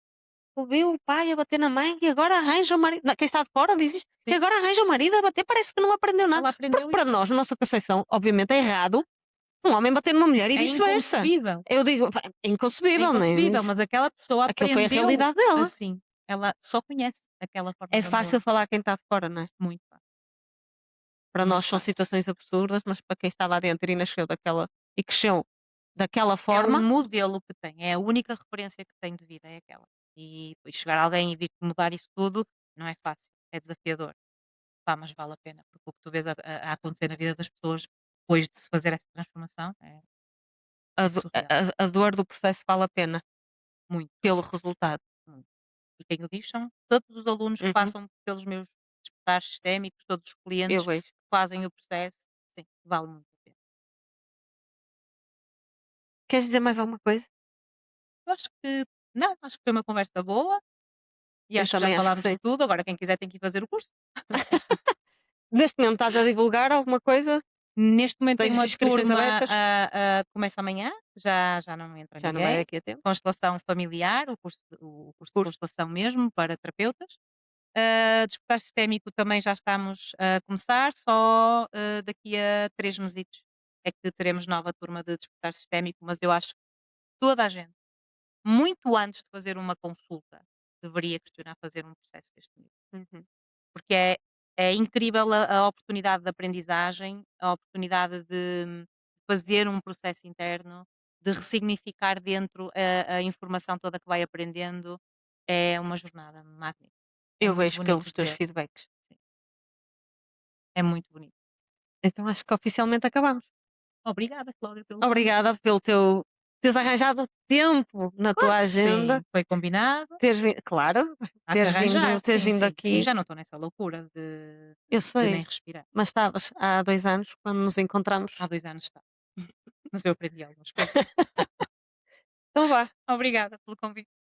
ouviu o pai a bater na mãe e agora arranja o marido", não, quem está de fora diz isto: "E Sim, agora arranja o marido a bater, parece que não aprendeu nada", ela porque aprendeu para isso. nós, na nossa concepção, obviamente é errado um homem bater numa mulher e É vice-versa. inconcebível, Eu digo: "Pá, é é inconcebível, nem inconcebível, isso, mas aquela pessoa aquilo foi a aprendeu realidade dela". assim. Ela só conhece aquela forma É de amor. fácil falar quem está de fora, não é? Muito fácil, Para muito nós são fácil. situações absurdas, mas para quem está lá dentro e nasceu daquela e cresceu daquela É o forma, modelo que tem, é a única referência que tem de vida, é aquela. E depois chegar alguém e vir mudar isso tudo, não é fácil, é desafiador. Pá, mas vale a pena, porque o que tu vês a acontecer na vida das pessoas depois de se fazer essa transformação é surreal. a dor do processo vale a pena Muito, pelo resultado. muito. E quem o diz são todos os alunos que Uhum, passam pelos meus despertares sistémicos, todos os eu clientes que vejo. fazem o processo. Sim, vale muito a pena. Queres dizer mais alguma coisa? Eu acho que não, acho que foi uma conversa boa e Eu acho que já também acho que falámos de sim. tudo. Agora, quem quiser tem que ir fazer o curso. Neste momento estás a divulgar alguma coisa? Neste momento tem Tens uma inscrições turma abertas? começa amanhã, já não entra Já não vai ninguém. daqui a tempo. Constelação familiar, o curso de Curso. constelação mesmo para terapeutas. Despertar sistémico também já estamos a começar, só daqui a 3 mesitos é que teremos nova turma de despertar sistémico, mas eu acho que toda a gente, muito antes de fazer uma consulta, deveria questionar fazer um processo deste nível. Uhum. Porque é incrível a oportunidade de aprendizagem, a oportunidade de fazer um processo interno, de ressignificar dentro a informação toda que vai aprendendo. É uma jornada magnífica. É Eu muito vejo bonito pelos de teus ver. feedbacks. Sim, é muito bonito. Então acho que oficialmente acabamos. Obrigada, Cláudia, pelo Obrigada convite. pelo teu teres arranjado tempo na Claro tua que agenda, sim, foi combinado. claro, Há que arranjar, teres sim, vindo sim, sim, aqui. já não estou nessa loucura Eu de nem sei, respirar. mas estavas há 2 anos quando nos Há encontramos. 2 anos está. Mas eu aprendi algumas coisas. Então vá. Obrigada pelo convite.